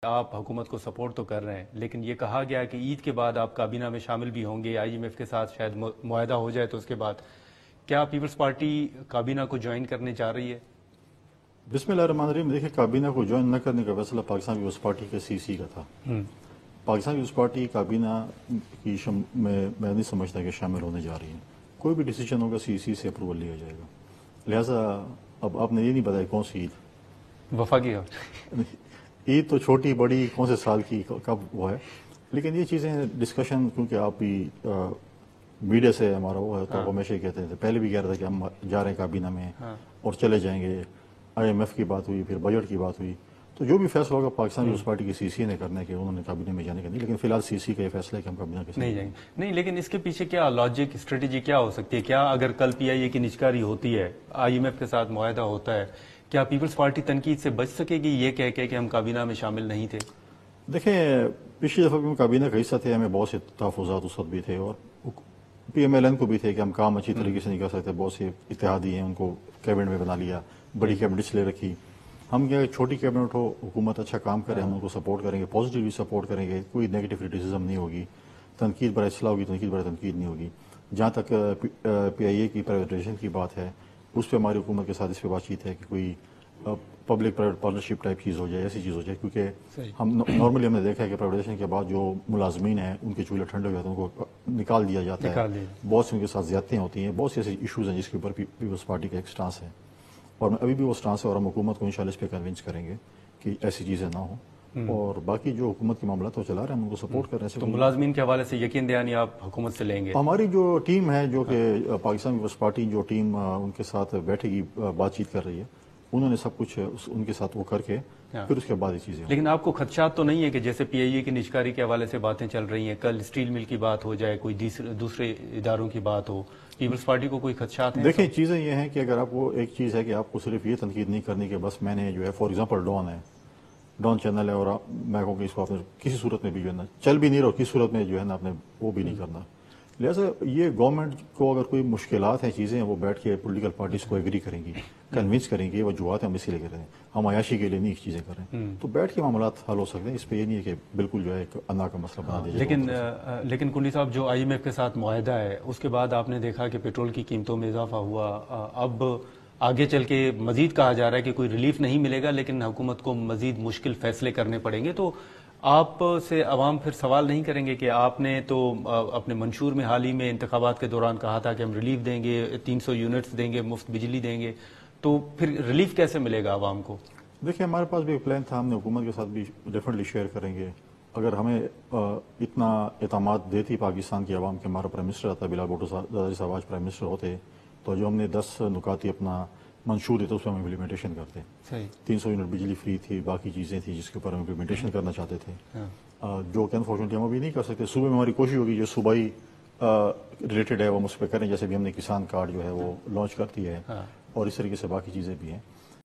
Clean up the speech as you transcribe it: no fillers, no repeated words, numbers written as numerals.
آپ حکومت کو سپورٹ تو کر رہے ہیں، لیکن یہ کہا گیا کہ عید کے بعد آپ کابینہ میں شامل بھی ہوں گے، آئی ایم ایف کے ساتھ شاید معاہدہ ہو جائے تو اس کے بعد کیا پیپلز پارٹی کابینہ کو جوائن کرنے جا رہی ہے؟ بسم اللہ الرحمن الرحیم. دیکھیں، کابینہ کو جوائن نہ کرنے کا فیصلہ پاکستان پیپلز پارٹی کے سی کا تھا. پاکستان پیپلز پارٹی کابینہ کی میں نہیں سمجھتا کہ شامل ہونے جا رہی ہے. کوئی بھی ڈیسیجن ہوگا سی سے اپروول لیا جائے گا. لہٰذا اب آپ نے یہ نہیں بتایا کون سی عید وفاقی عید تو چھوٹی بڑی کون سے سال کی کب وہ ہے، لیکن یہ چیزیں ڈسکشن کیونکہ آپ بھی میڈیا سے ہمارا وہ ہے تو ہمیشہ کہتے تھے، پہلے بھی کہہ رہا تھا کہ ہم جا رہے ہیں کابینہ میں اور چلے جائیں گے. آئی ایم ایف کی بات ہوئی، پھر بجٹ کی بات ہوئی، تو جو بھی فیصلہ ہوگا پاکستان پیپلز پارٹی کی سی نے کرنا ہے کہ انہوں نے کابینہ میں جانے کا نہیں، لیکن فی الحال سی کا یہ فیصلہ ہے کہ ہم کابینہ کے نہیں جائیں گے. نہیں، لیکن اس کے پیچھے کیا لاجک اسٹریٹجی کیا ہو سکتی ہے؟ کیا اگر کل پی آئی اے کی نجکاری ہوتی ہے، آئی ایم ایف کے ساتھ معاہدہ ہوتا ہے، کیا پیپلز پارٹی تنقید سے بچ سکے گی یہ کہہ کے کہ ہم کابینہ میں شامل نہیں تھے؟ دیکھیں، پچھلی دفعہ بھی ہم کابینہ کا حصہ تھے، ہمیں بہت سے تحفظات اس وقت بھی تھے اور پی ایم ایل این کو بھی تھے کہ ہم کام اچھی طریقے سے نہیں کر سکتے. بہت سے اتحادی ہیں، ان کو کیبنٹ میں بنا لیا، بڑی کیبنٹس لے رکھی. ہم کیا چھوٹی کیبنٹ ہو، حکومت اچھا کام کرے، ہم ان کو سپورٹ کریں گے، پازیٹیولی سپورٹ کریں گے، کوئی نیگیٹو کرٹیسزم نہیں ہوگی، تنقید برائے اصلاح ہوگی، تنقید برائے تنقید نہیں ہوگی. جہاں تک پی آئی اے کی پرائیویٹائزیشن کی بات ہے، اس پہ ہماری حکومت کے ساتھ اس پہ بات چیت ہے کہ کوئی پبلک پرائیویٹ پارٹنرشپ ٹائپ چیز ہو جائے، ایسی چیز ہو جائے، کیونکہ ہم نارملی ہم نے دیکھا ہے کہ پرائیویٹائزیشن کے بعد جو ملازمین ہیں ان کے چولہے ٹھنڈے ہو جاتے ہیں، ان کو نکال دیا جاتا ہے، بہت سے ان کے ساتھ زیادتیاں ہوتی ہیں، بہت سے ایسے ایشوز ہیں جس کے اوپر پیپلز پارٹی کا ایک سٹانس ہے اور ابھی بھی وہ سٹانس ہے اور ہم حکومت کو انشاءاللہ اس پہ کنونس کریں گے کہ ایسی چیزیں نہ ہوں. اور باقی جو حکومت کے معاملات وہ چلا رہے ہیں ہم ان کو سپورٹ کر رہے ہیں. تو ملازمین کے حوالے سے یقین دہانی آپ حکومت سے لیں گے؟ ہماری جو ٹیم ہے، جو کہ پاکستان پیپلز پارٹی جو ٹیم ان کے ساتھ بیٹھے گی، بات چیت کر رہی ہے، انہوں نے سب کچھ ان کے ساتھ وہ کر کے پھر اس کے بعد یہ چیزیں. لیکن آپ کو خدشات تو نہیں ہے کہ جیسے پی آئی اے کی نجکاری کے حوالے سے باتیں چل رہی ہیں، کل اسٹیل مل کی بات ہو جائے، کوئی دوسرے اداروں کی بات ہو، پیپلز پارٹی کو کوئی خدشات ہیں؟ دیکھیں، چیزیں یہ ہیں کہ اگر آپ کو ایک چیز ہے کہ آپ کو صرف یہ تنقید نہیں کرنی کہ بس میں نے جو ہے فار ایگزامپل ڈان چینل ہے اور میں کہوں کہ اس کو آپ نے کسی صورت میں بھی جو ہے نا چل بھی نہیں رہا، کسی صورت میں جو ہے نا آپ نے وہ بھی نہیں کرنا. لہٰذا یہ گورنمنٹ کو اگر کوئی مشکلات ہیں، چیزیں ہیں، وہ بیٹھ کے پولیٹیکل پارٹیز کو ایگری کریں گی، کنونس کریں گی، وجوہات ہم اسی لیے کر رہے ہیں، ہم عیاشی کے لیے نہیں چیزیں کر رہے ہیں، تو بیٹھ کے معاملات حل ہو سکتے ہیں. اس پہ یہ نہیں ہے کہ بالکل جو ہے ایک انا کا مسئلہ بنا دیا جائے. لیکن کنڈی صاحب، جو آئی ایم ایف کے ساتھ معاہدہ ہے اس کے بعد آپ نے دیکھا کہ پیٹرول کی قیمتوں میں اضافہ ہوا، اب آگے چل کے مزید کہا جا رہا ہے کہ کوئی ریلیف نہیں ملے گا لیکن حکومت کو مزید مشکل فیصلے کرنے پڑیں گے. تو آپ سے عوام پھر سوال نہیں کریں گے کہ آپ نے تو اپنے منشور میں حال ہی میں انتخابات کے دوران کہا تھا کہ ہم ریلیف دیں گے، 300 یونٹس دیں گے، مفت بجلی دیں گے، تو پھر ریلیف کیسے ملے گا عوام کو؟ دیکھیں، ہمارے پاس بھی ایک پلان تھا، ہم نے حکومت کے ساتھ بھی ڈیفینیٹلی شیئر کریں گے. اگر ہمیں اتنا اعتماد دیتی پاکستان کی عوام کے ہمارا پرائم منسٹر آتا بلال بھٹو صاحب آج پرائم منسٹر ہوتے، تو جو ہم نے 10 نکاتی اپنا منشور دیتے اس پہ ہم امپلیمنٹیشن کرتے. 300 یونٹ بجلی فری تھی، باقی چیزیں تھیں جس کے اوپر ہم امپلیمنٹیشن کرنا چاہتے تھے، جو کہ انفارچونیٹلی ہم ابھی نہیں کر سکتے. صوبے میں ہماری کوشش ہوگی جو صوبائی ریلیٹڈ ہے وہ ہم اس پہ کریں، جیسے بھی ہم نے کسان کارڈ جو ہے وہ لانچ کرتی ہے اور اس طریقے سے باقی چیزیں بھی ہیں.